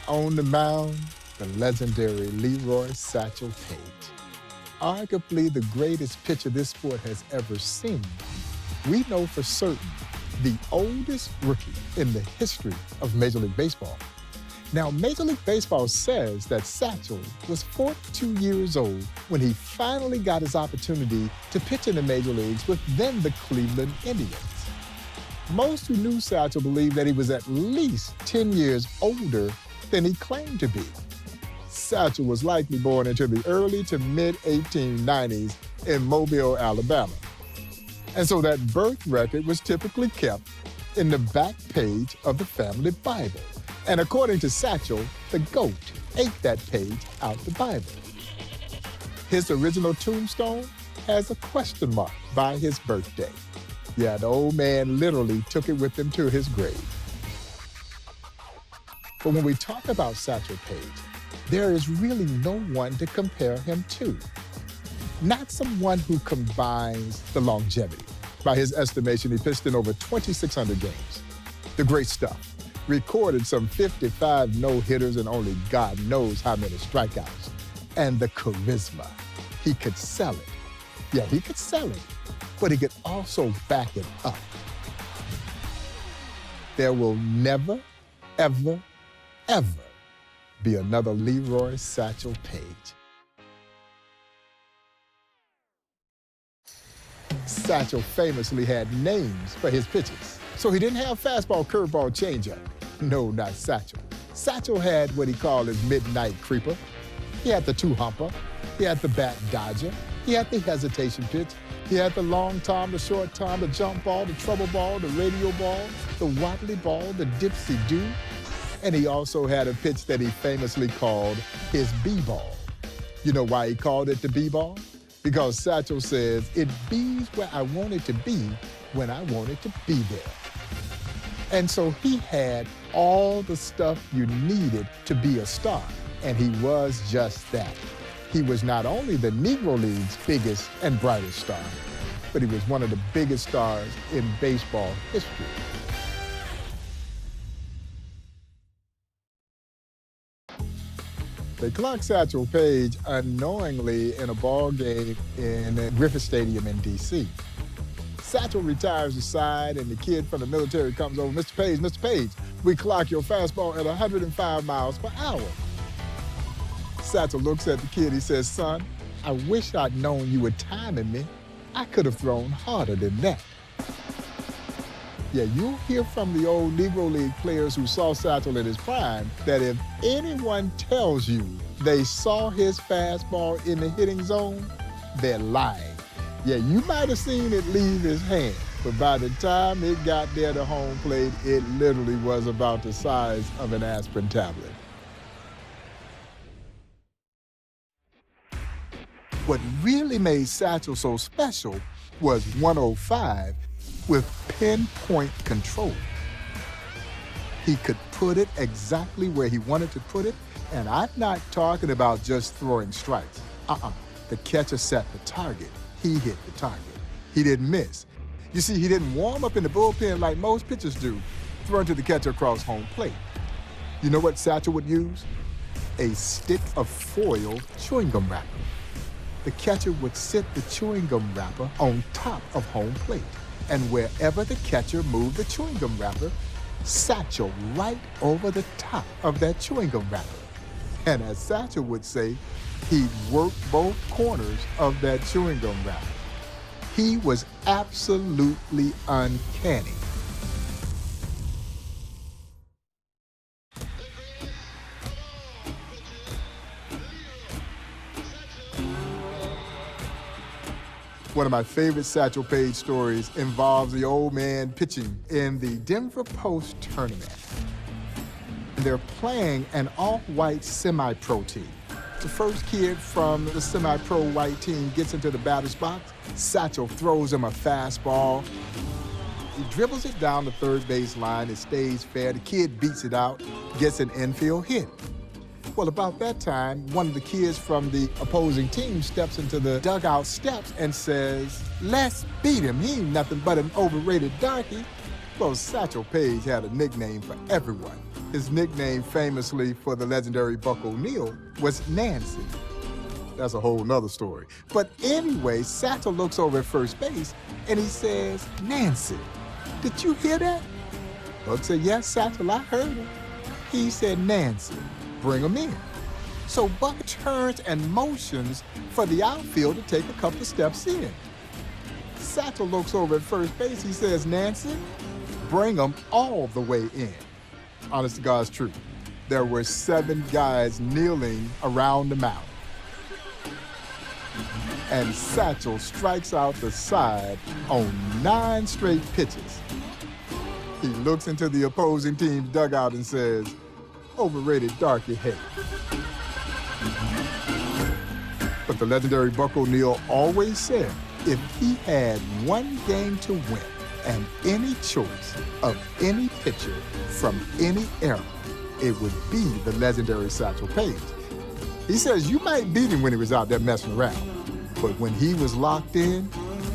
On the mound, the legendary Leroy Satchel Paige. Arguably the greatest pitcher this sport has ever seen. We know for certain the oldest rookie in the history of Major League Baseball. Now, Major League Baseball says that Satchel was 42 years old when he finally got his opportunity to pitch in the major leagues with then the Cleveland Indians. Most who knew Satchel believed that he was at least 10 years older than he claimed to be. Satchel was likely born into the early to mid-1890s in Mobile, Alabama. And so that birth record was typically kept in the back page of the family Bible. And according to Satchel, the goat ate that page out the Bible. His original tombstone has a question mark by his birthday. Yeah, the old man literally took it with him to his grave. But when we talk about Satchel Paige, there is really no one to compare him to. Not someone who combines the longevity. By his estimation, he pitched in over 2,600 games. The great stuff. Recorded some 55 no-hitters and only God knows how many strikeouts. And the charisma. He could sell it. Yeah, he could sell it, but he could also back it up. There will never, ever, ever be another Leroy Satchel Paige. Satchel famously had names for his pitches. So he didn't have fastball, curveball, changeup. No, not Satchel. Satchel had what he called his midnight creeper. He had the two-humper. He had the bat dodger. He had the hesitation pitch. He had the long tom, the short tom, the jump ball, the trouble ball, the radio ball, the wobbly ball, the dipsy-do. And he also had a pitch that he famously called his B-ball. You know why he called it the B-ball? Because Satchel says, it bees where I want it to be when I want it to be there. And so he had all the stuff you needed to be a star, and he was just that. He was not only the Negro League's biggest and brightest star, but he was one of the biggest stars in baseball history. They clocked Satchel Paige unknowingly in a ball game in Griffith Stadium in D.C. Satchel retires aside, and the kid from the military comes over. Mr. Paige, we clock your fastball at 105 miles per hour. Satchel looks at the kid. He says, son, I wish I'd known you were timing me. I could have thrown harder than that. Yeah, you'll hear from the old Negro League players who saw Satchel in his prime that if anyone tells you they saw his fastball in the hitting zone, they're lying. Yeah, you might have seen it leave his hand, but by the time it got there to home plate, it literally was about the size of an aspirin tablet. What really made Satchel so special was 105 with pinpoint control. He could put it exactly where he wanted to put it, and I'm not talking about just throwing strikes. The catcher set the target. He hit the target. He didn't miss. You see, he didn't warm up in the bullpen like most pitchers do, throwing to the catcher across home plate. You know what Satchel would use? A stick of foil chewing gum wrapper. The catcher would sit the chewing gum wrapper on top of home plate. And wherever the catcher moved the chewing gum wrapper, Satchel right over the top of that chewing gum wrapper. And as Satchel would say, he'd work both corners of that chewing gum wrapper. He was absolutely uncanny. One of my favorite Satchel Paige stories involves the old man pitching in the Denver Post tournament. They're playing an all-white semi-pro team. The first kid from the semi-pro white team gets into the batter's box. Satchel throws him a fastball. He dribbles it down the third base line. It stays fair. The kid beats it out, gets an infield hit. Well, about that time, one of the kids from the opposing team steps into the dugout steps and says, let's beat him. He ain't nothing but an overrated darky. Well, Satchel Paige had a nickname for everyone. His nickname famously for the legendary Buck O'Neil was Nancy. That's a whole nother story. But anyway, Satchel looks over at first base and he says, "Nancy, did you hear that?" Buck said, "Yes, Satchel, I heard him." He said, "Nancy, bring him in." So Buck turns and motions for the outfield to take a couple of steps in. Satchel looks over at first base. He says, "Nancy, bring him all the way in." Honest to God's truth, there were 7 guys kneeling around the mound. And Satchel strikes out the side on 9 straight pitches. He looks into the opposing team's dugout and says, "Overrated darky hate." But the legendary Buck O'Neil always said if he had one game to win and any choice of any pitcher from any era, it would be the legendary Satchel Paige. He says you might beat him when he was out there messing around, but when he was locked in,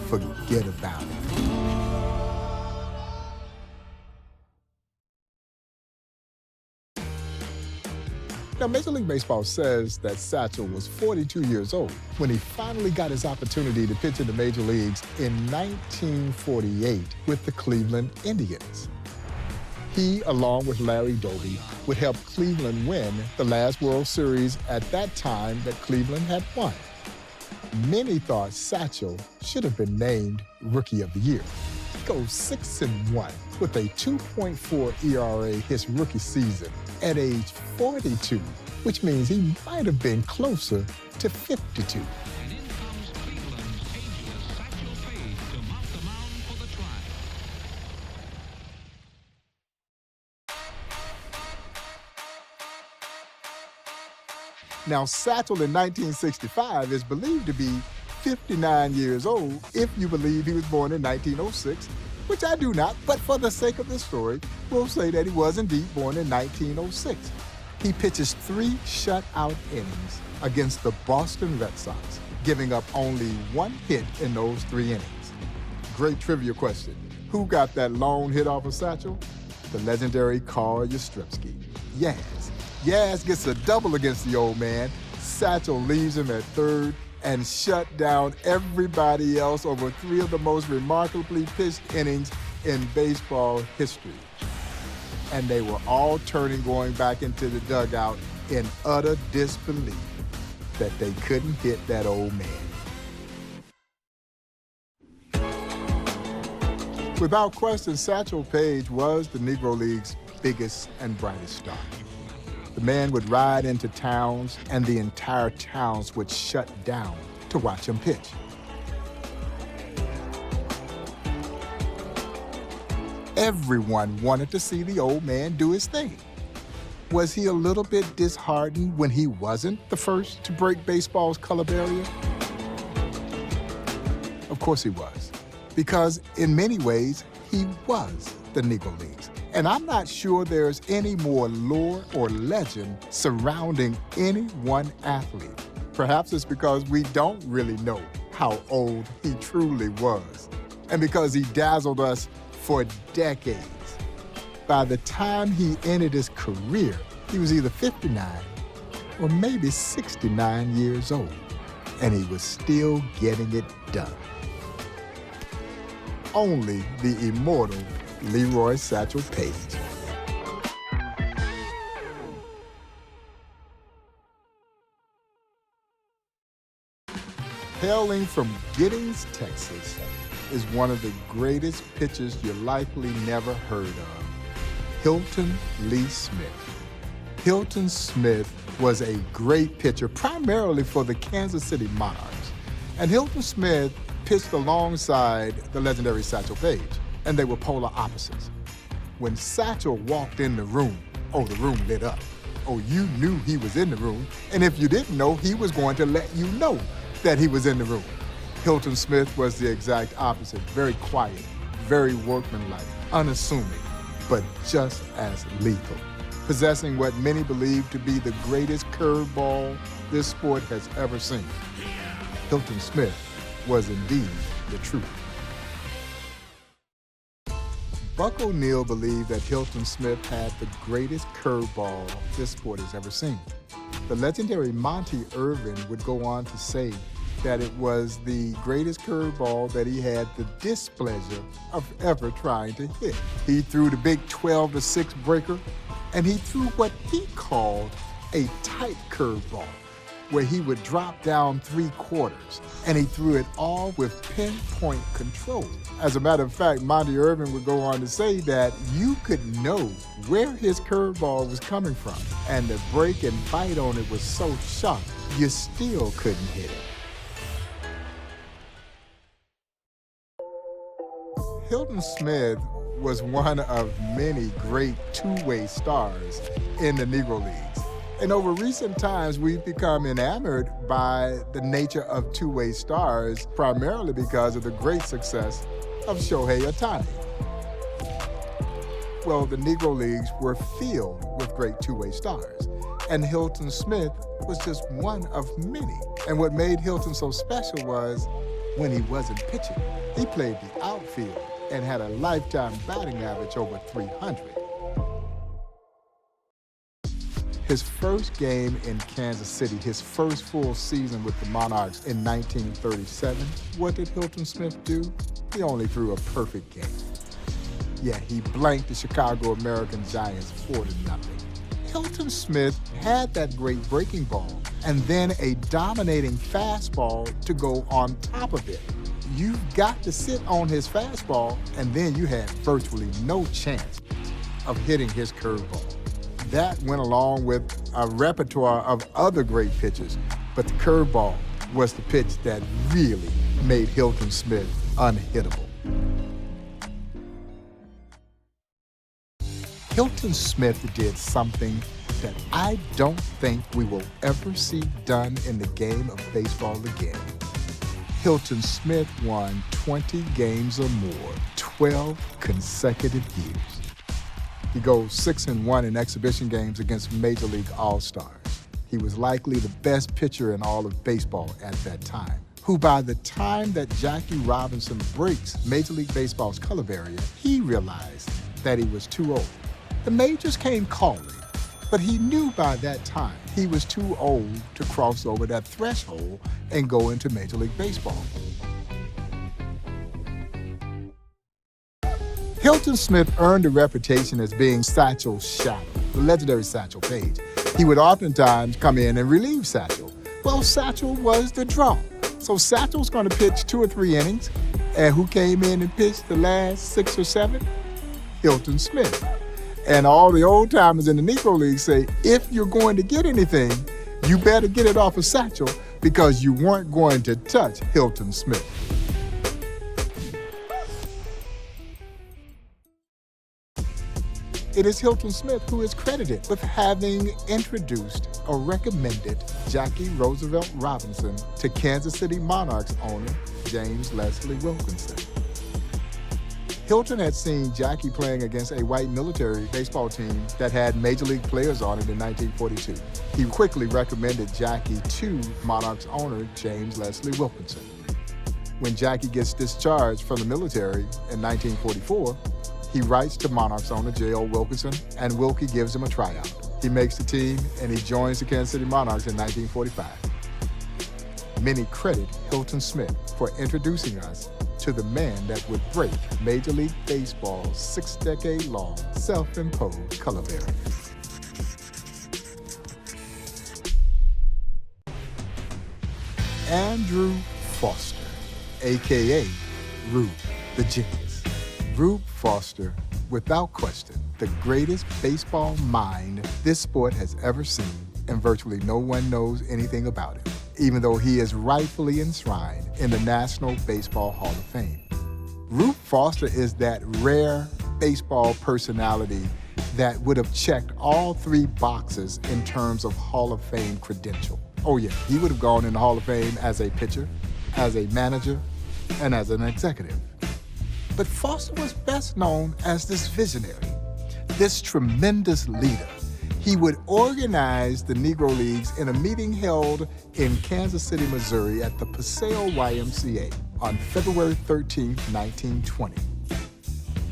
forget about it. Now, Major League Baseball says that Satchel was 42 years old when he finally got his opportunity to pitch in the major leagues in 1948 with the Cleveland Indians. He, along with Larry Doby, would help Cleveland win the last World Series at that time that Cleveland had won. Many thought Satchel should have been named Rookie of the Year. He goes 6-1 with a 2.4 ERA his rookie season at age 42, which means he might have been closer to 52. And in comes Cleveland, ageless Satchel Paige to mount the mound for the Tribe. Now, Satchel in 1965 is believed to be 59 years old if you believe he was born in 1906, which I do not, but for the sake of this story, we'll say that he was indeed born in 1906. He pitches 3 shutout innings against the Boston Red Sox, giving up only 1 hit in those 3 innings. Great trivia question. Who got that long hit off of Satchel? The legendary Carl Yastrzemski. Yaz. Yaz gets a double against the old man. Satchel leaves him at third and shut down everybody else over 3 of the most remarkably pitched innings in baseball history. And they were all turning, going back into the dugout in utter disbelief that they couldn't hit that old man. Without question, Satchel Paige was the Negro League's biggest and brightest star. The man would ride into towns, and the entire towns would shut down to watch him pitch. Everyone wanted to see the old man do his thing. Was he a little bit disheartened when he wasn't the first to break baseball's color barrier? Of course he was, because in many ways, he was the Negro Leagues. And I'm not sure there's any more lore or legend surrounding any one athlete. Perhaps it's because we don't really know how old he truly was, and because he dazzled us for decades. By the time he ended his career, he was either 59 or maybe 69 years old, and he was still getting it done. Only the immortal Leroy Satchel Paige. Hailing from Giddings, Texas, is one of the greatest pitchers you likely never heard of, Hilton Lee Smith. Hilton Smith was a great pitcher, primarily for the Kansas City Monarchs. And Hilton Smith pitched alongside the legendary Satchel Paige, and they were polar opposites. When Satchel walked in the room, the room lit up. You knew he was in the room, and if you didn't know, he was going to let you know that he was in the room. Hilton Smith was the exact opposite, very quiet, very workmanlike, unassuming, but just as lethal, possessing what many believe to be the greatest curveball this sport has ever seen. Hilton Smith was indeed the truth. Buck O'Neil believed that Hilton Smith had the greatest curveball this sport has ever seen. The legendary Monty Irvin would go on to say that it was the greatest curveball that he had the displeasure of ever trying to hit. He threw the big 12-6 breaker, and he threw what he called a tight curveball, where he would drop down 3/4, and he threw it all with pinpoint control. As a matter of fact, Monty Irvin would go on to say that you could know where his curveball was coming from, and the break and bite on it was so sharp, you still couldn't hit it. Hilton Smith was one of many great two-way stars in the Negro Leagues. And over recent times, we've become enamored by the nature of two-way stars, primarily because of the great success of Shohei Ohtani. Well, the Negro Leagues were filled with great two-way stars, and Hilton Smith was just one of many. And what made Hilton so special was when he wasn't pitching, he played the outfield and had a lifetime batting average over 300. His first game in Kansas City, his first full season with the Monarchs in 1937, what did Hilton Smith do? He only threw a perfect game. Yeah, he blanked the Chicago American Giants 4-0. Hilton Smith had that great breaking ball and then a dominating fastball to go on top of it. You've got to sit on his fastball, and then you had virtually no chance of hitting his curveball. That went along with a repertoire of other great pitches, but the curveball was the pitch that really made Hilton Smith unhittable. Hilton Smith did something that I don't think we will ever see done in the game of baseball again. Hilton Smith won 20 games or more, 12 consecutive years. He goes 6-1 in exhibition games against Major League All-Stars. He was likely the best pitcher in all of baseball at that time, who by the time that Jackie Robinson breaks Major League Baseball's color barrier, he realized that he was too old. The majors came calling, but he knew by that time he was too old to cross over that threshold and go into Major League Baseball. Hilton Smith earned a reputation as being Satchel's shadow, the legendary Satchel Paige. He would oftentimes come in and relieve Satchel. Well, Satchel was the draw. So Satchel's going to pitch 2 or 3 innings, and who came in and pitched the last 6 or 7? Hilton Smith. And all the old timers in the Negro League say, if you're going to get anything, you better get it off of Satchel because you weren't going to touch Hilton Smith. It is Hilton Smith who is credited with having introduced or recommended Jackie Roosevelt Robinson to Kansas City Monarchs owner James Leslie Wilkinson. Hilton had seen Jackie playing against a white military baseball team that had major league players on it in 1942. He quickly recommended Jackie to Monarchs owner James Leslie Wilkinson. When Jackie gets discharged from the military in 1944, he writes to Monarchs owner J.O. Wilkinson, and Wilkie gives him a tryout. He makes the team, and he joins the Kansas City Monarchs in 1945. Many credit Hilton Smith for introducing us to the man that would break Major League Baseball's 6-decade-long self-imposed color barrier. Andrew Foster, a.k.a. Rube the Genius. Rube Foster, without question, the greatest baseball mind this sport has ever seen, and virtually no one knows anything about him, even though he is rightfully enshrined in the National Baseball Hall of Fame. Rube Foster is that rare baseball personality that would have checked all 3 boxes in terms of Hall of Fame credential. Oh yeah, he would have gone in the Hall of Fame as a pitcher, as a manager, and as an executive. But Foster was best known as this visionary, this tremendous leader. He would organize the Negro Leagues in a meeting held in Kansas City, Missouri at the Paseo YMCA on February 13, 1920.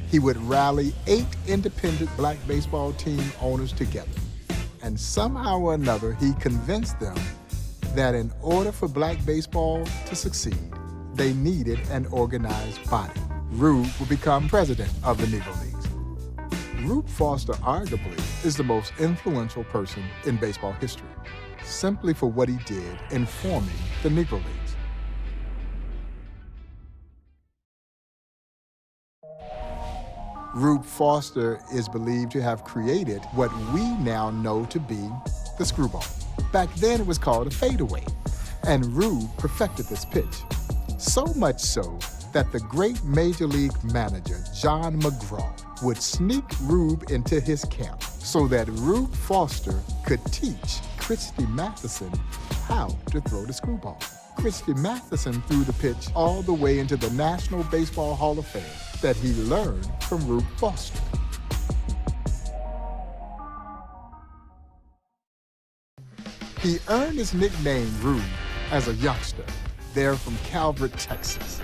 He would rally 8 independent black baseball team owners together. And somehow or another, he convinced them that in order for black baseball to succeed, they needed an organized body. Rube would become president of the Negro Leagues. Rube Foster arguably is the most influential person in baseball history, simply for what he did in forming the Negro Leagues. Rube Foster is believed to have created what we now know to be the screwball. Back then it was called a fadeaway, and Rube perfected this pitch. So much so that the great Major League manager, John McGraw, would sneak Rube into his camp so that Rube Foster could teach Christy Mathewson how to throw the screwball. Christy Mathewson threw the pitch all the way into the National Baseball Hall of Fame that he learned from Rube Foster. He earned his nickname Rube as a youngster, there from Calvert, Texas,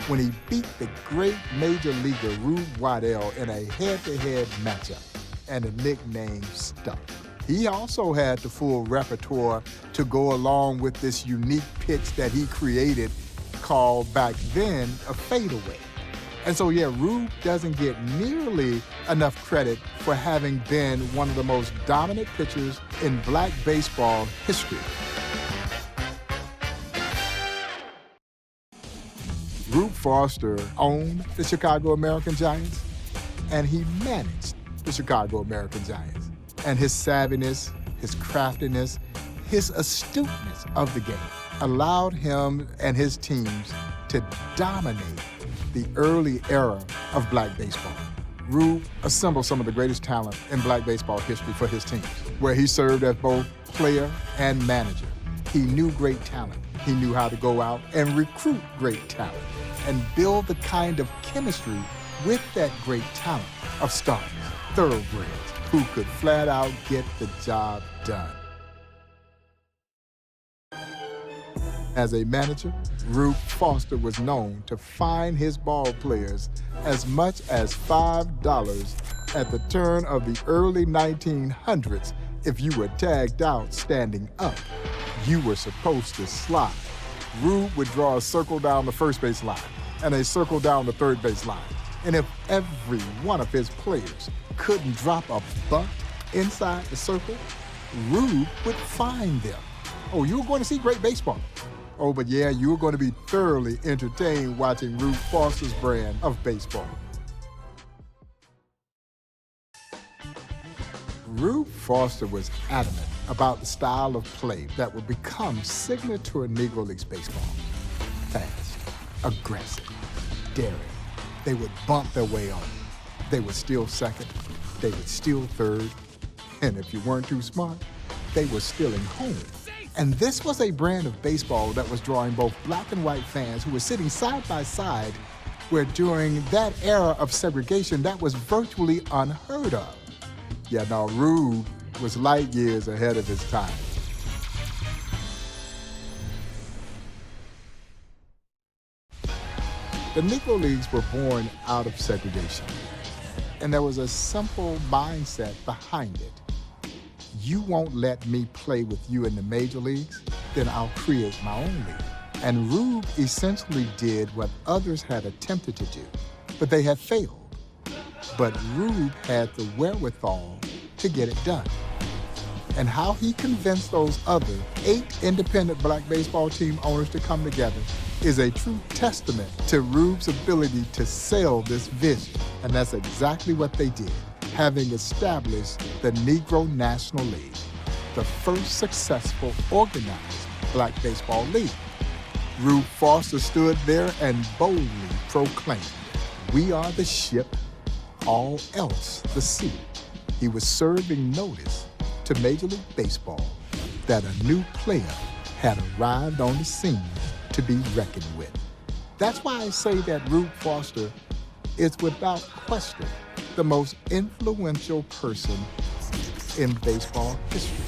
when he beat the great major leaguer Rube Waddell in a head-to-head matchup, and the nickname stuck. He also had the full repertoire to go along with this unique pitch that he created called back then a fadeaway. And so, yeah, Rube doesn't get nearly enough credit for having been one of the most dominant pitchers in black baseball history. Rube Foster owned the Chicago American Giants, and he managed the Chicago American Giants. And his savviness, his craftiness, his astuteness of the game allowed him and his teams to dominate the early era of black baseball. Rube assembled some of the greatest talent in black baseball history for his teams, where he served as both player and manager. He knew great talent. He knew how to go out and recruit great talent and build the kind of chemistry with that great talent of stars, thoroughbreds, who could flat out get the job done. As a manager, Rube Foster was known to fine his ball players as much as $5 at the turn of the early 1900s if you were tagged out standing up. You were supposed to slide. Rube would draw a circle down the first base line and a circle down the third base line. And if every one of his players couldn't drop a bunt inside the circle, Rube would fine them. Oh, you were going to see great baseball. Oh, but yeah, you were going to be thoroughly entertained watching Rube Foster's brand of baseball. Rube Foster was adamant about the style of play that would become signature to Negro Leagues baseball. Fast, aggressive, daring. They would bump their way on. They would steal second. They would steal third. And if you weren't too smart, they were stealing home. And this was a brand of baseball that was drawing both black and white fans who were sitting side by side, where during that era of segregation, that was virtually unheard of. Yeah, now Rube was light years ahead of his time. The Negro Leagues were born out of segregation, and there was a simple mindset behind it. You won't let me play with you in the major leagues, then I'll create my own league. And Rube essentially did what others had attempted to do, but they had failed. But Rube had the wherewithal to get it done. And how he convinced those other 8 independent black baseball team owners to come together is a true testament to Rube's ability to sell this vision. And that's exactly what they did, having established the Negro National League, the first successful organized black baseball league. Rube Foster stood there and boldly proclaimed, "We are the ship, all else the sea." He was serving notice to Major League Baseball that a new player had arrived on the scene to be reckoned with. That's why I say that Rube Foster is without question the most influential person in baseball history.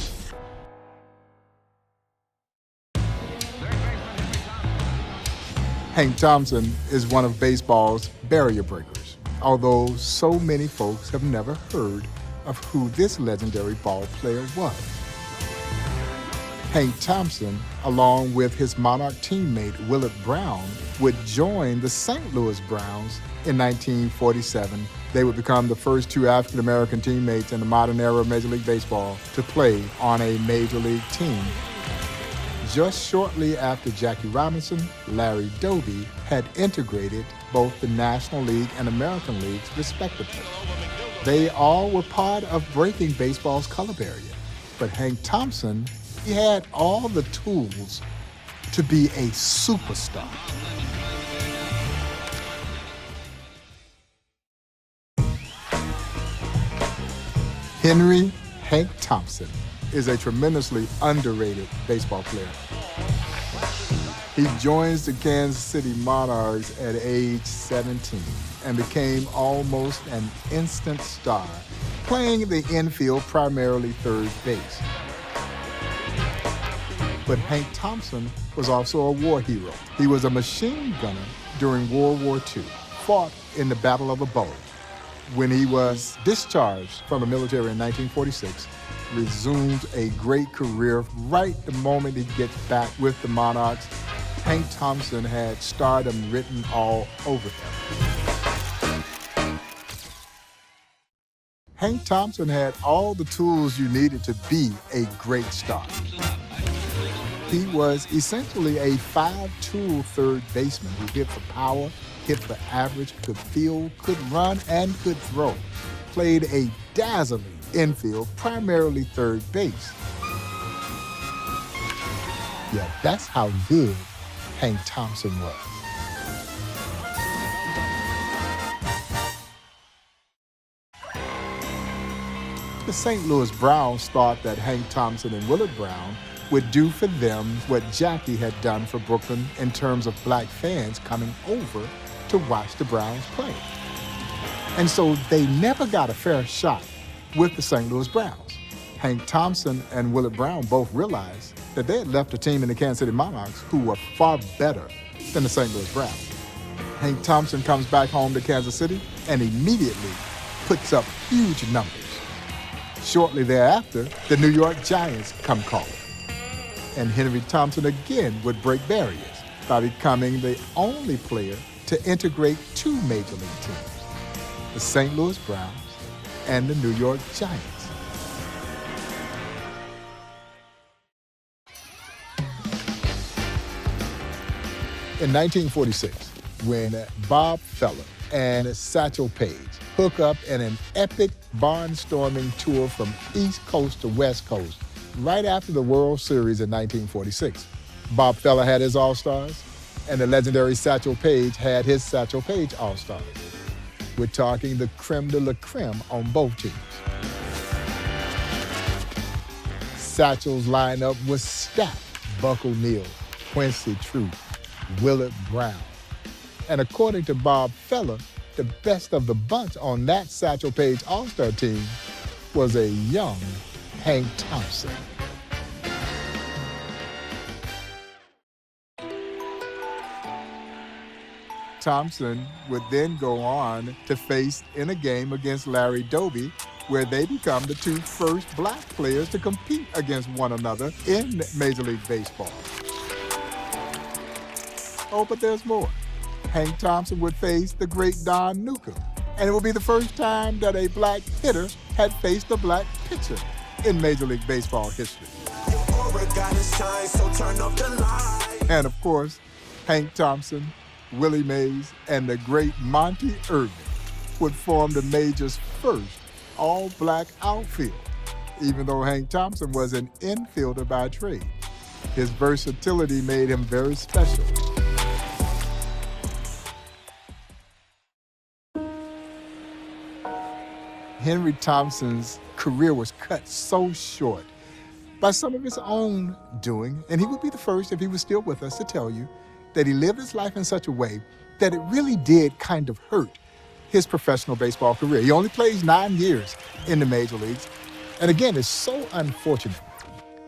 Hank Thompson is one of baseball's barrier breakers. although so many folks have never heard of who this legendary ball player was. Hank Thompson, along with his Monarch teammate Willard Brown, would join the St. Louis Browns in 1947. They would become the first two African-American teammates in the modern era of Major League Baseball to play on a Major League team. Just shortly after Jackie Robinson, Larry Doby had integrated both the National League and American Leagues, respectively. They all were part of breaking baseball's color barrier. But Hank Thompson, he had all the tools to be a superstar. Henry Hank Thompson is a tremendously underrated baseball player. He joins the Kansas City Monarchs at age 17 and became almost an instant star, playing the infield, primarily third base. But Hank Thompson was also a war hero. He was a machine gunner during World War II, fought in the Battle of the Bulge. When he was discharged from the military in 1946, resumed a great career right the moment he gets back with the Monarchs. Hank Thompson had stardom written all over him. Hank Thompson had all the tools you needed to be a great star. He was essentially a five-tool third baseman who hit for power, hit for average, could field, could run, and could throw. Played a dazzling infield, primarily third base. Yeah, that's how good Hank Thompson was. The St. Louis Browns thought that Hank Thompson and Willard Brown would do for them what Jackie had done for Brooklyn in terms of black fans coming over to watch the Browns play. And so they never got a fair shot with the St. Louis Browns. Hank Thompson and Willard Brown both realized that they had left a team in the Kansas City Monarchs who were far better than the St. Louis Browns. Hank Thompson comes back home to Kansas City and immediately puts up huge numbers. Shortly thereafter, the New York Giants come calling. And Henry Thompson again would break barriers by becoming the only player to integrate two Major League teams, the St. Louis Browns and the New York Giants. In 1946, when Bob Feller and Satchel Paige hook up in an epic barnstorming tour from East Coast to West Coast, right after the World Series in 1946. Bob Feller had his All-Stars, and the legendary Satchel Paige had his Satchel Paige All-Stars. We're talking the creme de la creme on both teams. Satchel's lineup was stacked. Buck O'Neil, Quincy True, Willard Brown. And according to Bob Feller, the best of the bunch on that Satchel Paige All-Star team was a young Hank Thompson. Thompson would then go on to face in a game against Larry Doby, where they become the two first black players to compete against one another in Major League Baseball. Oh, but there's more. Hank Thompson would face the great Don Newcombe, and it would be the first time that a black hitter had faced a black pitcher in Major League Baseball history. And of course, Hank Thompson, Willie Mays, and the great Monty Irvin would form the Major's first all-black outfield, even though Hank Thompson was an infielder by trade. His versatility made him very special. Henry Thompson's career was cut so short by some of his own doing, and he would be the first, if he was still with us, to tell you that he lived his life in such a way that it really did kind of hurt his professional baseball career. He only plays 9 years in the major leagues. And again, it's so unfortunate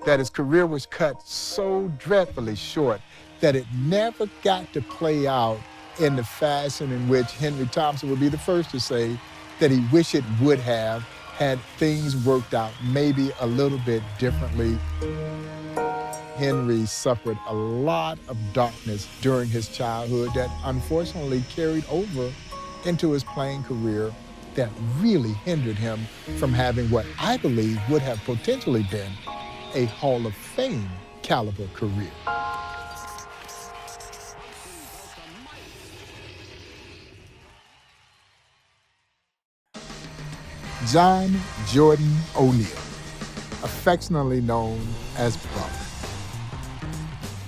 that his career was cut so dreadfully short that it never got to play out in the fashion in which Henry Thompson would be the first to say that he wished it would have had things worked out maybe a little bit differently. Henry suffered a lot of darkness during his childhood that unfortunately carried over into his playing career that really hindered him from having what I believe would have potentially been a Hall of Fame caliber career. John Jordan O'Neal, affectionately known as Buck.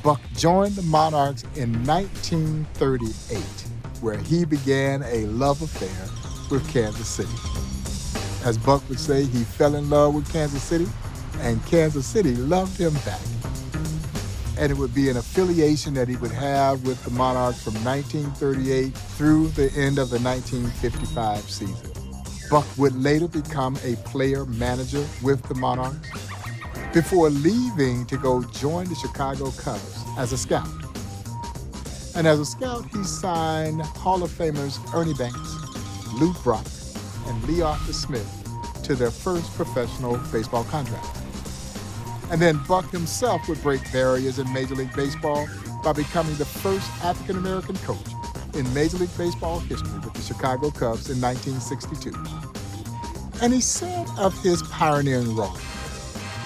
Buck joined the Monarchs in 1938, where he began a love affair with Kansas City. As Buck would say, he fell in love with Kansas City, and Kansas City loved him back. And it would be an affiliation that he would have with the Monarchs from 1938 through the end of the 1955 season. Buck would later become a player-manager with the Monarchs before leaving to go join the Chicago Cubs as a scout. And as a scout, he signed Hall of Famers Ernie Banks, Lou Brock, and Lee Arthur Smith to their first professional baseball contract. And then Buck himself would break barriers in Major League Baseball by becoming the first African-American coach in Major League Baseball history with the Chicago Cubs in 1962. And he said of his pioneering role,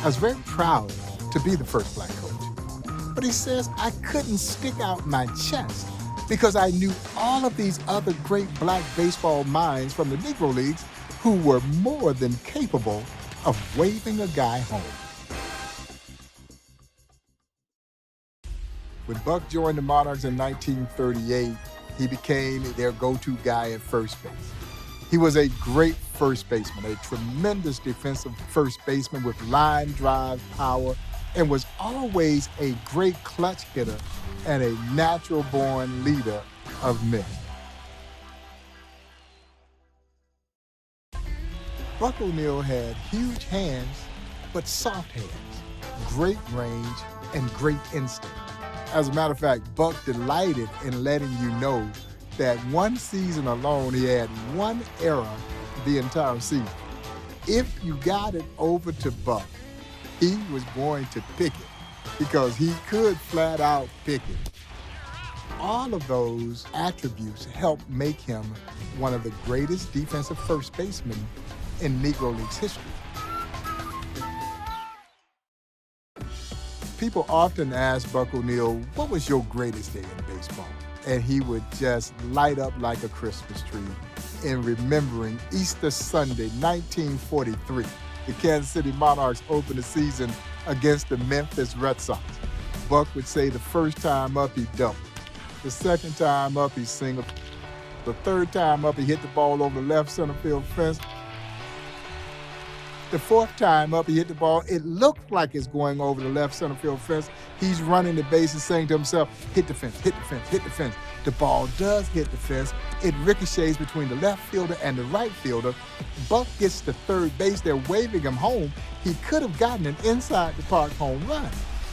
"I was very proud to be the first black coach. But he says, I couldn't stick out my chest because I knew all of these other great black baseball minds from the Negro Leagues who were more than capable of waving a guy home." When Buck joined the Monarchs in 1938, he became their go-to guy at first base. He was a great first baseman, a tremendous defensive first baseman with line drive power, and was always a great clutch hitter and a natural-born leader of men. Buck O'Neal had huge hands, but soft hands, great range, and great instinct. As a matter of fact, Buck delighted in letting you know that one season alone, he had one error the entire season. If you got it over to Buck, he was going to pick it because he could flat out pick it. All of those attributes helped make him one of the greatest defensive first basemen in Negro Leagues history. People often ask Buck O'Neal, what was your greatest day in baseball? And he would just light up like a Christmas tree in remembering Easter Sunday, 1943. The Kansas City Monarchs opened the season against the Memphis Red Sox. Buck would say the first time up, he doubled. The second time up, he singled. The third time up, he hit the ball over the left center field fence. The fourth time up, he hit the ball. It looked like it's going over the left center field fence. He's running the bases saying to himself, hit the fence, hit the fence, hit the fence. The ball does hit the fence. It ricochets between the left fielder and the right fielder. Buck gets to third base. They're waving him home. He could have gotten an inside the park home run,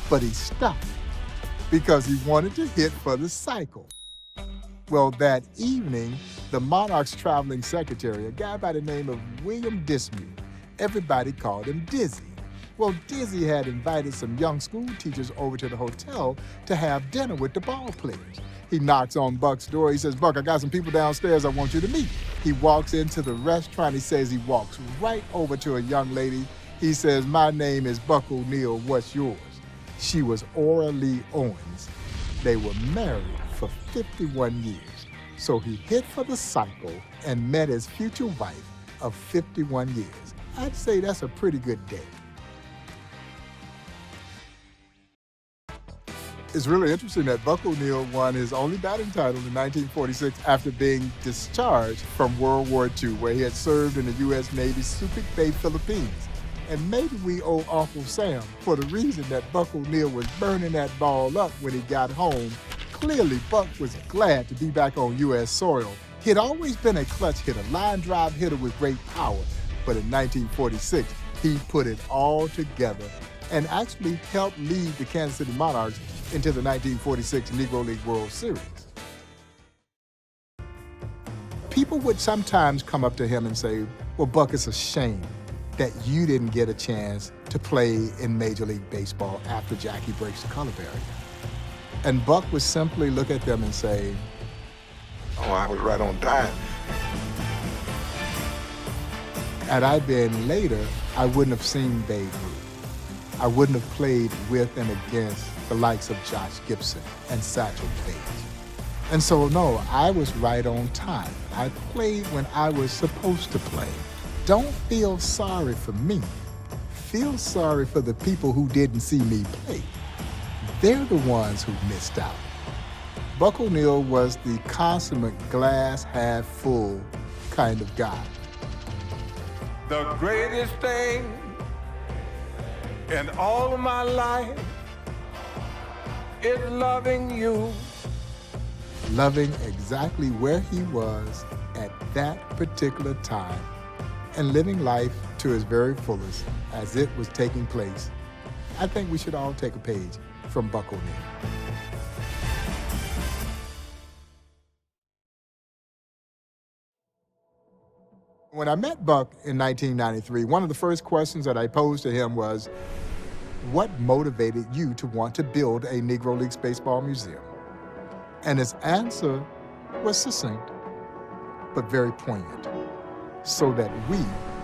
but he stopped because he wanted to hit for the cycle. Well, that evening, the Monarchs' traveling secretary, a guy by the name of William Dismuke, everybody called him Dizzy. Well, Dizzy had invited some young school teachers over to the hotel to have dinner with the ball players. He knocks on Buck's door. He says, Buck, I got some people downstairs I want you to meet. He walks into the restaurant. He says he walks right over to a young lady. He says, my name is Buck O'Neal. What's yours? She was Ora Lee Owens. They were married for 51 years. So he hit for the cycle and met his future wife of 51 years. I'd say that's a pretty good day. It's really interesting that Buck O'Neal won his only batting title in 1946 after being discharged from World War II, where he had served in the U.S. Navy's Subic Bay, Philippines. And maybe we owe Uncle Sam for the reason that Buck O'Neal was burning that ball up when he got home. Clearly, Buck was glad to be back on U.S. soil. He had always been a clutch hitter, line drive hitter with great power. But in 1946, he put it all together and actually helped lead the Kansas City Monarchs into the 1946 Negro League World Series. People would sometimes come up to him and say, well, Buck, it's a shame that you didn't get a chance to play in Major League Baseball after Jackie breaks the color barrier. And Buck would simply look at them and say, oh, I was right on time. had I been later, I wouldn't have seen Babe Ruth. I wouldn't have played with and against the likes of Josh Gibson and Satchel Paige. And so, no, I was right on time. I played when I was supposed to play. Don't feel sorry for me. Feel sorry for the people who didn't see me play. They're the ones who missed out. Buck O'Neil was the consummate glass half full kind of guy. The greatest thing in all of my life is loving you. Loving exactly where he was at that particular time and living life to his very fullest as it was taking place. I think we should all take a page from Buck O'Neil. When I met Buck in 1993, one of the first questions that I posed to him was, what motivated you to want to build a Negro Leagues Baseball museum? And his answer was succinct, but very poignant, so that we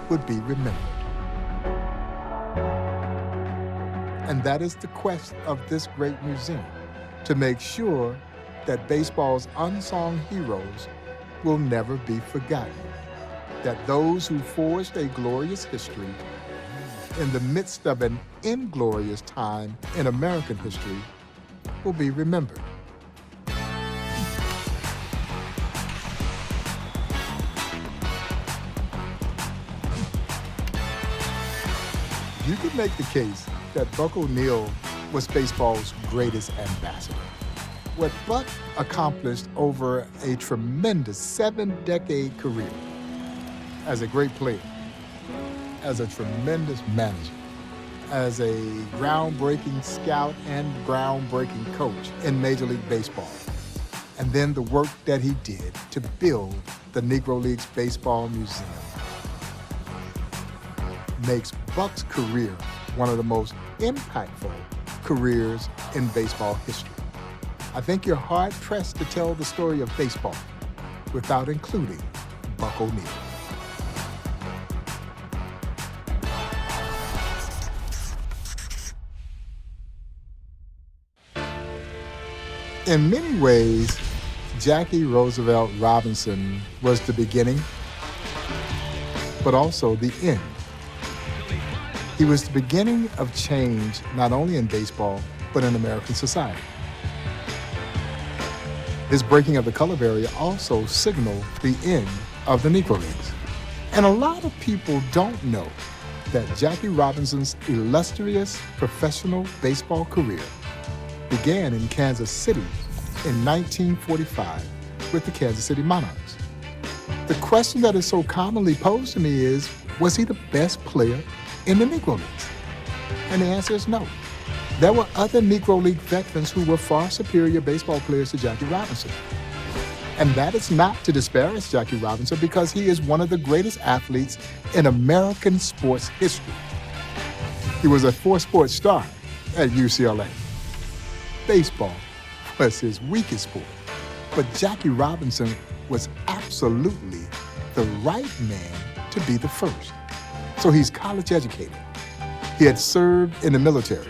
would be remembered. And that is the quest of this great museum, to make sure that baseball's unsung heroes will never be forgotten, that those who forged a glorious history in the midst of an inglorious time in American history will be remembered. You could make the case that Buck O'Neil was baseball's greatest ambassador. What Buck accomplished over a tremendous 7-decade career as a great player, as a tremendous manager, as a groundbreaking scout and groundbreaking coach in Major League Baseball, and then the work that he did to build the Negro Leagues Baseball Museum makes Buck's career one of the most impactful careers in baseball history. I think you're hard-pressed to tell the story of baseball without including Buck O'Neil. In many ways, Jackie Roosevelt Robinson was the beginning, but also the end. He was the beginning of change, not only in baseball, but in American society. His breaking of the color barrier also signaled the end of the Negro Leagues. And a lot of people don't know that Jackie Robinson's illustrious professional baseball career began in Kansas City in 1945 with the Kansas City Monarchs. The question that is so commonly posed to me is, was he the best player in the Negro Leagues? And the answer is no. There were other Negro League veterans who were far superior baseball players to Jackie Robinson. And that is not to disparage Jackie Robinson, because he is one of the greatest athletes in American sports history. He was a four-sport star at UCLA. Baseball was his weakest sport, but Jackie Robinson was absolutely the right man to be the first. So he's college educated. He had served in the military.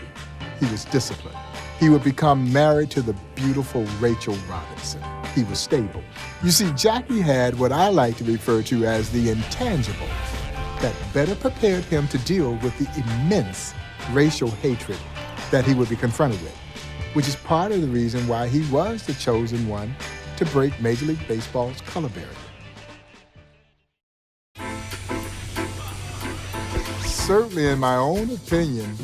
He was disciplined. He would become married to the beautiful Rachel Robinson. He was stable. You see, Jackie had what I like to refer to as the intangible that better prepared him to deal with the immense racial hatred that he would be confronted with, which is part of the reason why he was the chosen one to break Major League Baseball's color barrier. Certainly, in my own opinion,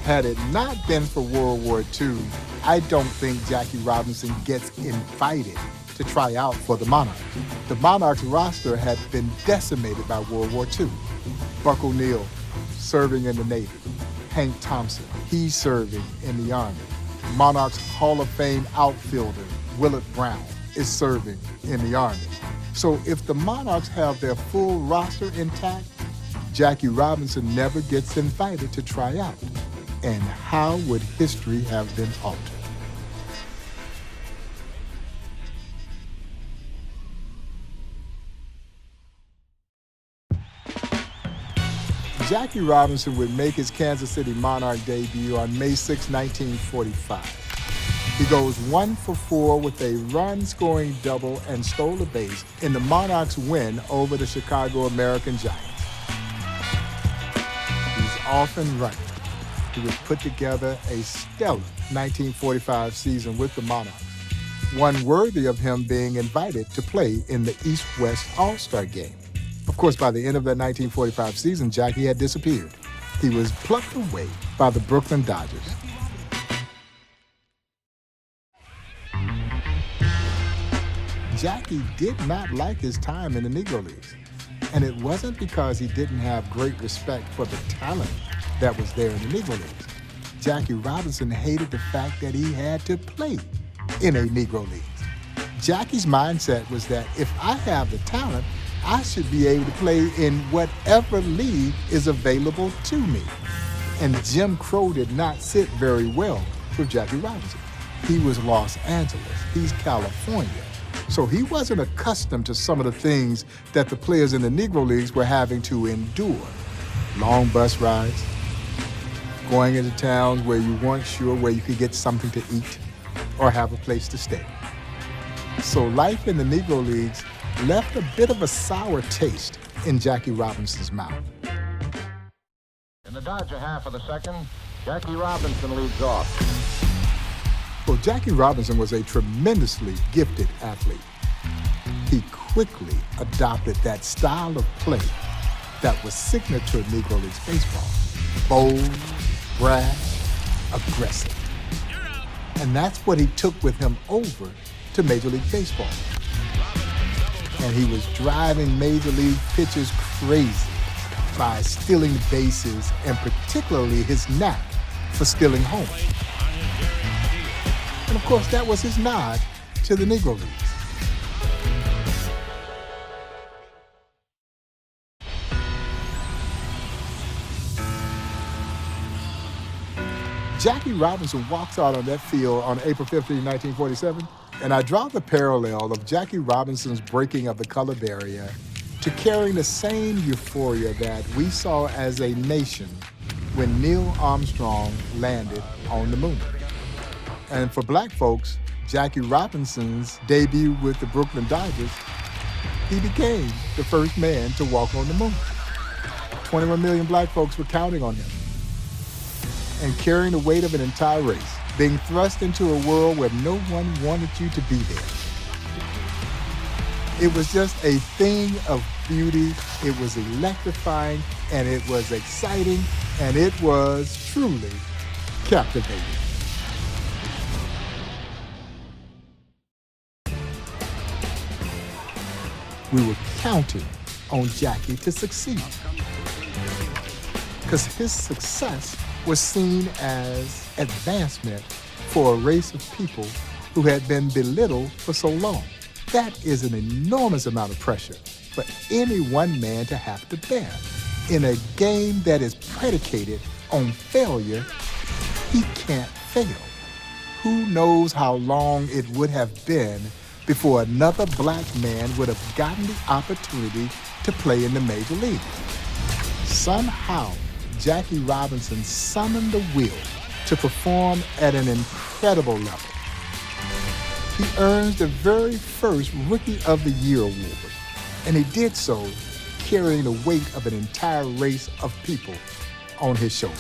had it not been for World War II, I don't think Jackie Robinson gets invited to try out for the Monarchs. The Monarchs roster had been decimated by World War II. Buck O'Neil serving in the Navy. Hank Thompson, he's serving in the Army. Monarchs Hall of Fame outfielder Willard Brown is serving in the Army. So if the Monarchs have their full roster intact, Jackie Robinson never gets invited to try out. And how would history have been altered? Jackie Robinson would make his Kansas City Monarch debut on May 6, 1945. He goes 1 for 4 with a run-scoring double and stole a base in the Monarchs' win over the Chicago American Giants. He's off and running. He would put together a stellar 1945 season with the Monarchs, one worthy of him being invited to play in the East-West All-Star Game. Of course, by the end of that 1945 season, Jackie had disappeared. He was plucked away by the Brooklyn Dodgers. Jackie did not like his time in the Negro Leagues. And it wasn't because he didn't have great respect for the talent that was there in the Negro Leagues. Jackie Robinson hated the fact that he had to play in a Negro League. Jackie's mindset was that if I have the talent, I should be able to play in whatever league is available to me. And Jim Crow did not sit very well with Jackie Robinson. He was Los Angeles, he's California. So he wasn't accustomed to some of the things that the players in the Negro Leagues were having to endure. Long bus rides, going into towns where you weren't sure where you could get something to eat or have a place to stay. So life in the Negro Leagues left a bit of a sour taste in Jackie Robinson's mouth. In the Dodger half of the second, Jackie Robinson leads off. Well, Jackie Robinson was a tremendously gifted athlete. He quickly adopted that style of play that was signature of Negro Leagues baseball. Bold, brash, aggressive. And that's what he took with him over to Major League Baseball. And he was driving Major League pitchers crazy by stealing bases and particularly his knack for stealing home. And of course, that was his nod to the Negro Leagues. Jackie Robinson walks out on that field on April 15, 1947, and I draw the parallel of Jackie Robinson's breaking of the color barrier to carrying the same euphoria that we saw as a nation when Neil Armstrong landed on the moon. And for black folks, Jackie Robinson's debut with the Brooklyn Dodgers, he became the first man to walk on the moon. 21 million black folks were counting on him and carrying the weight of an entire race, being thrust into a world where no one wanted you to be there. It was just a thing of beauty. It was electrifying, and it was exciting, and it was truly captivating. We were counting on Jackie to succeed, because his success was seen as advancement for a race of people who had been belittled for so long. That is an enormous amount of pressure for any one man to have to bear. In a game that is predicated on failure, he can't fail. Who knows how long it would have been before another black man would have gotten the opportunity to play in the major leagues. Somehow, Jackie Robinson summoned the will to perform at an incredible level. He earns the very first Rookie of the Year award, and he did so carrying the weight of an entire race of people on his shoulders.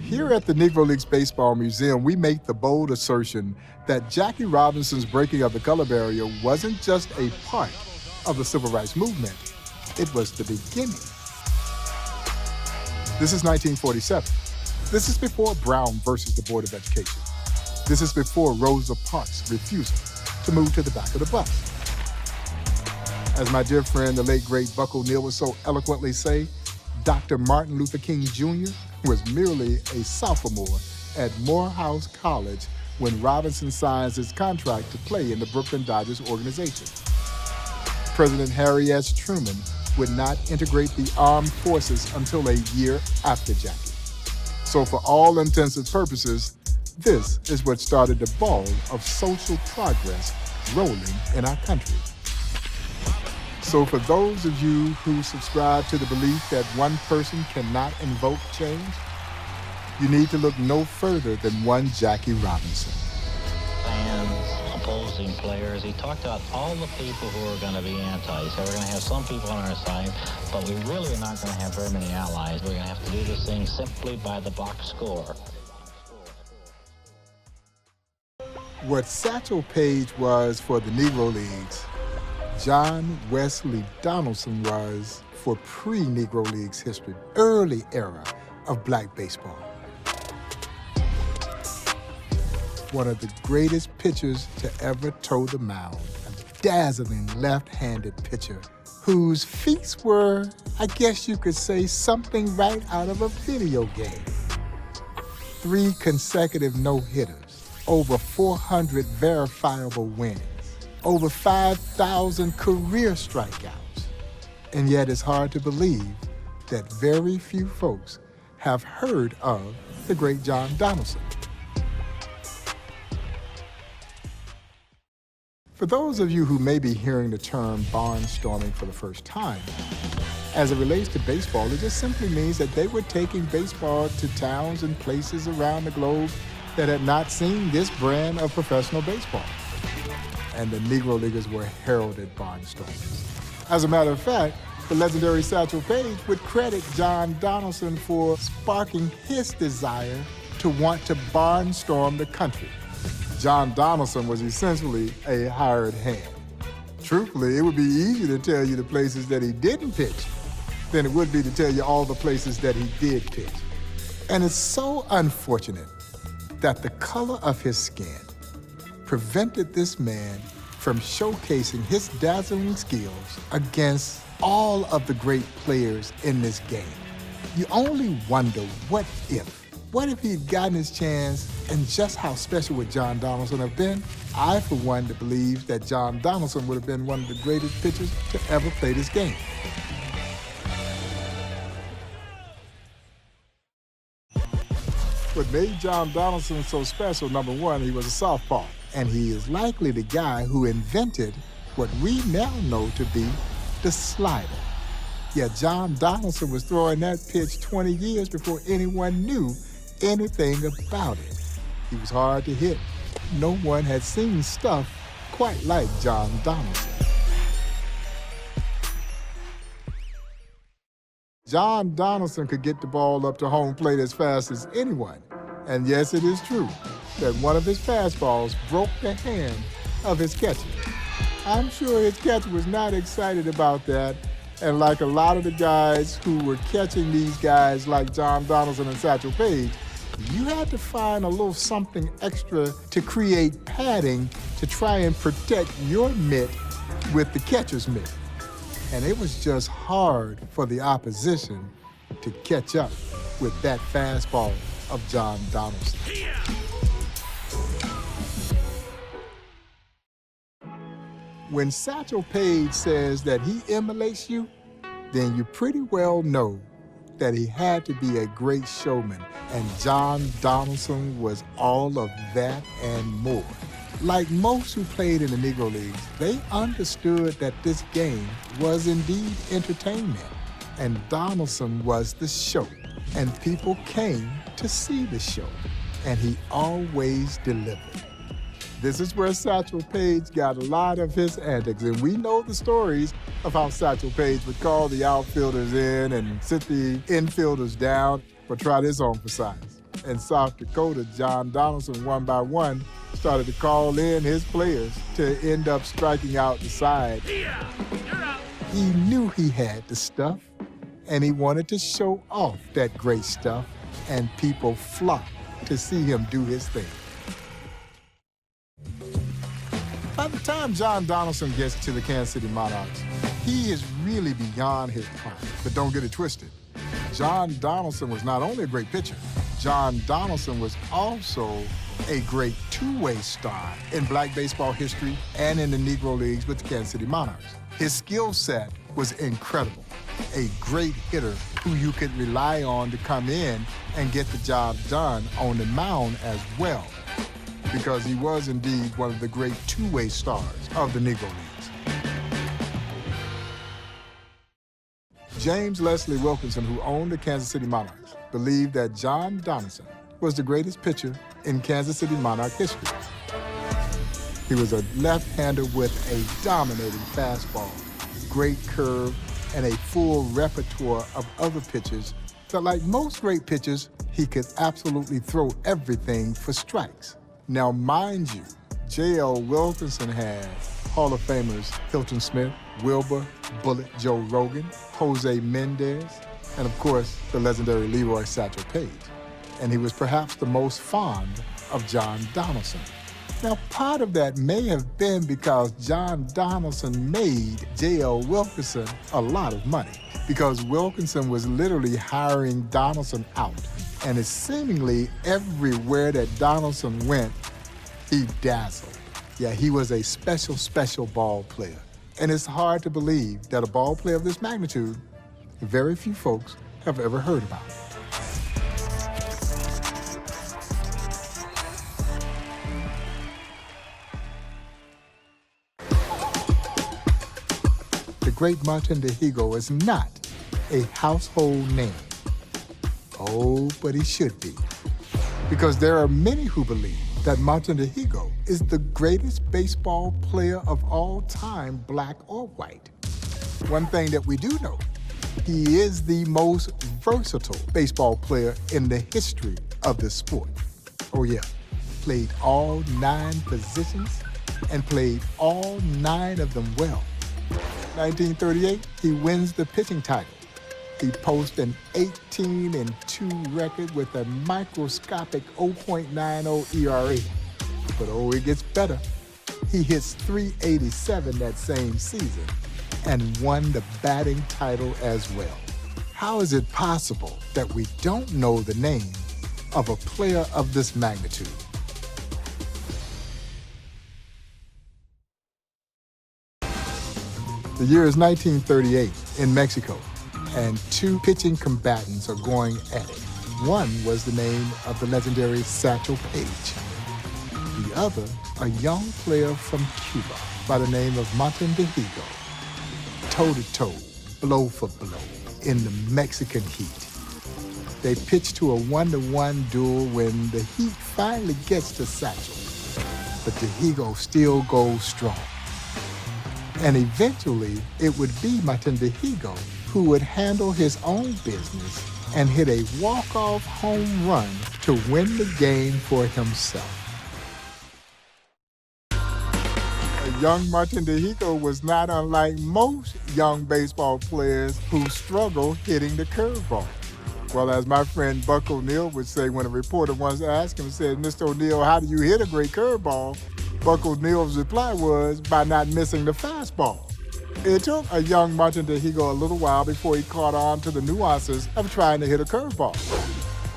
Here at the Negro Leagues Baseball Museum, we make the bold assertion that Jackie Robinson's breaking of the color barrier wasn't just a part of the Civil Rights Movement, it was the beginning. This is 1947. This is before Brown versus the Board of Education. This is before Rosa Parks' refusal to move to the back of the bus. As my dear friend, the late great Buck O'Neill would so eloquently say, Dr. Martin Luther King Jr. was merely a sophomore at Morehouse College when Robinson signs his contract to play in the Brooklyn Dodgers organization. President Harry S. Truman would not integrate the armed forces until a year after Jackie. So for all intents and purposes, this is what started the ball of social progress rolling in our country. So for those of you who subscribe to the belief that one person cannot invoke change, you need to look no further than one Jackie Robinson. Fans, opposing players, he talked about all the people who are going to be anti. So we're going to have some people on our side, but we really are not going to have very many allies. We're going to have to do this thing simply by the box score. What Satchel Paige was for the Negro Leagues, John Wesley Donaldson was for pre-Negro Leagues history, early era of black baseball. One of the greatest pitchers to ever toe the mound, a dazzling left-handed pitcher whose feats were, I guess you could say, something right out of a video game. 3 consecutive no-hitters, over 400 verifiable wins, over 5,000 career strikeouts. And yet it's hard to believe that very few folks have heard of the great John Donaldson. For those of you who may be hearing the term barnstorming for the first time, as it relates to baseball, it just simply means that they were taking baseball to towns and places around the globe that had not seen this brand of professional baseball. And the Negro Leaguers were heralded barnstormers. As a matter of fact, the legendary Satchel Paige would credit John Donaldson for sparking his desire to want to barnstorm the country. John Donaldson was essentially a hired hand. Truthfully, it would be easier to tell you the places that he didn't pitch than it would be to tell you all the places that he did pitch. And it's so unfortunate that the color of his skin prevented this man from showcasing his dazzling skills against all of the great players in this game. You only wonder what if he'd gotten his chance, and just how special would John Donaldson have been? I, for one, believe that John Donaldson would have been one of the greatest pitchers to ever play this game. What made John Donaldson so special, number one, he was a southpaw, and he is likely the guy who invented what we now know to be the slider. Yeah, John Donaldson was throwing that pitch 20 years before anyone knew anything about it. He was hard to hit. No one had seen stuff quite like John Donaldson. John Donaldson could get the ball up to home plate as fast as anyone. And yes, it is true that one of his fastballs broke the hand of his catcher. I'm sure his catcher was not excited about that. And like a lot of the guys who were catching these guys like John Donaldson and Satchel Paige, you had to find a little something extra to create padding to try and protect your mitt with the catcher's mitt. And it was just hard for the opposition to catch up with that fastball of John Donaldson. When Satchel Paige says that he emulates you, then you pretty well know that he had to be a great showman, and John Donaldson was all of that and more. Like most who played in the Negro Leagues, they understood that this game was indeed entertainment, and Donaldson was the show, and people came to see the show, and he always delivered. This is where Satchel Paige got a lot of his antics, and we know the stories of how Satchel Paige would call the outfielders in and sit the infielders down. But try this on for size. In South Dakota, John Donaldson, one by one, started to call in his players to end up striking out the side. He knew he had the stuff, and he wanted to show off that great stuff, and people flocked to see him do his thing. By the time John Donaldson gets to the Kansas City Monarchs, he is really beyond his prime. But don't get it twisted. John Donaldson was not only a great pitcher, John Donaldson was also a great two-way star in black baseball history and in the Negro Leagues with the Kansas City Monarchs. His skill set was incredible. A great hitter who you could rely on to come in and get the job done on the mound as well, because he was indeed one of the great two-way stars of the Negro Leagues. James Leslie Wilkinson, who owned the Kansas City Monarchs, believed that John Donaldson was the greatest pitcher in Kansas City Monarch history. He was a left-hander with a dominating fastball, great curve, and a full repertoire of other pitches that, like most great pitchers, he could absolutely throw everything for strikes. Now, mind you, J.L. Wilkinson had Hall of Famers Hilton Smith, Wilbur, Bullet Joe Rogan, Jose Mendez, and of course, the legendary Leroy Satchel Paige. And he was perhaps the most fond of John Donaldson. Now, part of that may have been because John Donaldson made J.L. Wilkinson a lot of money, because Wilkinson was literally hiring Donaldson out. And it's seemingly everywhere that Donaldson went, he dazzled. Yeah, he was a special, special ball player. And it's hard to believe that a ball player of this magnitude, very few folks have ever heard about. The great Martin Dihigo is not a household name. Oh, but he should be. Because there are many who believe that Martin Dihigo is the greatest baseball player of all time, black or white. One thing that we do know, he is the most versatile baseball player in the history of this sport. Oh yeah, played all 9 positions and played all 9 of them well. 1938, he wins the pitching title. He posts an 18-2 record with a microscopic 0.90 ERA. But oh, it gets better. He hits .387 that same season and won the batting title as well. How is it possible that we don't know the name of a player of this magnitude? The year is 1938 in Mexico, and 2 pitching combatants are going at it. One was the name of the legendary Satchel Paige. The other, a young player from Cuba by the name of Martin Dihigo. Toe-to-toe, blow for blow, in the Mexican heat. They pitch to a 1-to-1 duel when the heat finally gets to Satchel, but Dihigo still goes strong. And eventually, it would be Martin Dihigo who would handle his own business and hit a walk-off home run to win the game for himself. Young Martin Dihigo was not unlike most young baseball players who struggle hitting the curveball. Well, as my friend Buck O'Neill would say when a reporter once asked him, said, "Mr. O'Neill, how do you hit a great curveball?" Buck O'Neill's reply was, by not missing the fastball. It took a young Martin Dihigo a little while before he caught on to the nuances of trying to hit a curveball.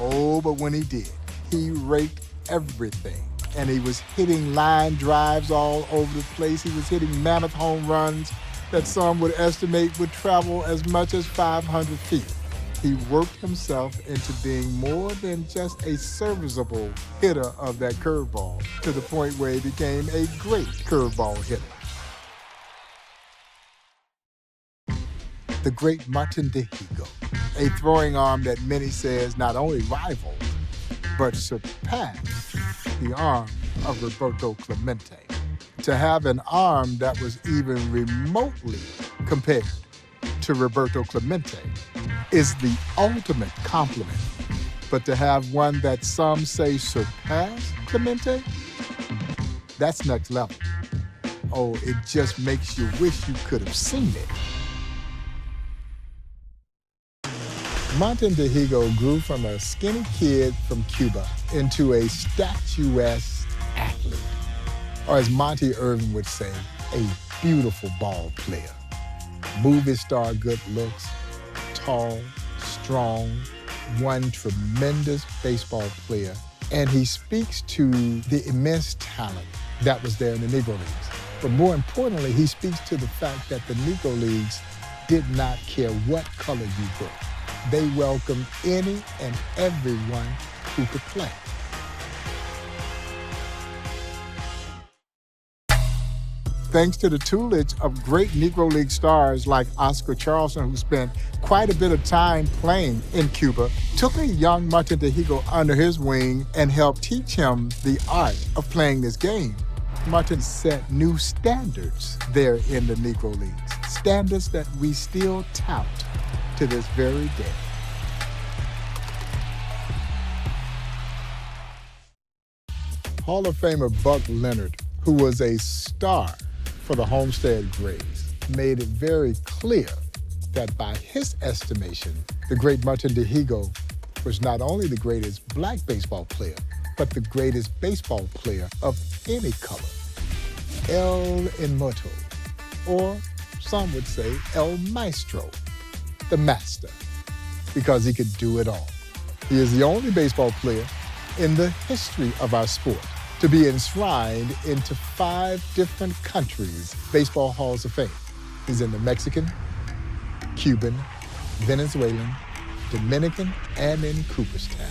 Oh, but when he did, he raked everything. And he was hitting line drives all over the place. He was hitting mammoth home runs that some would estimate would travel as much as 500 feet. He worked himself into being more than just a serviceable hitter of that curveball, to the point where he became a great curveball hitter. The great Martin Dihigo, a throwing arm that many says not only rivaled, but surpassed the arm of Roberto Clemente. To have an arm that was even remotely compared to Roberto Clemente is the ultimate compliment. But to have one that some say surpassed Clemente, that's next level. Oh, it just makes you wish you could have seen it. Martin Dihigo grew from a skinny kid from Cuba into a statuesque athlete, or as Monty Irvin would say, a beautiful ball player. Movie star good looks, tall, strong, one tremendous baseball player, and he speaks to the immense talent that was there in the Negro Leagues. But more importantly, he speaks to the fact that the Negro Leagues did not care what color you were. They welcomed any and everyone who could play. Thanks to the tutelage of great Negro League stars like Oscar Charleston, who spent quite a bit of time playing in Cuba, took a young Martin Tehigo under his wing and helped teach him the art of playing this game. Martin set new standards there in the Negro Leagues, standards that we still tout to this very day. Hall of Famer Buck Leonard, who was a star for the Homestead Grays, made it very clear that by his estimation, the great Martin Tehigo was not only the greatest black baseball player, but the greatest baseball player of any color. El Inmortal, or some would say El Maestro, the master, because he could do it all. He is the only baseball player in the history of our sport to be enshrined into 5 different countries' baseball halls of fame. He's in the Mexican, Cuban, Venezuelan, Dominican, and in Cooperstown.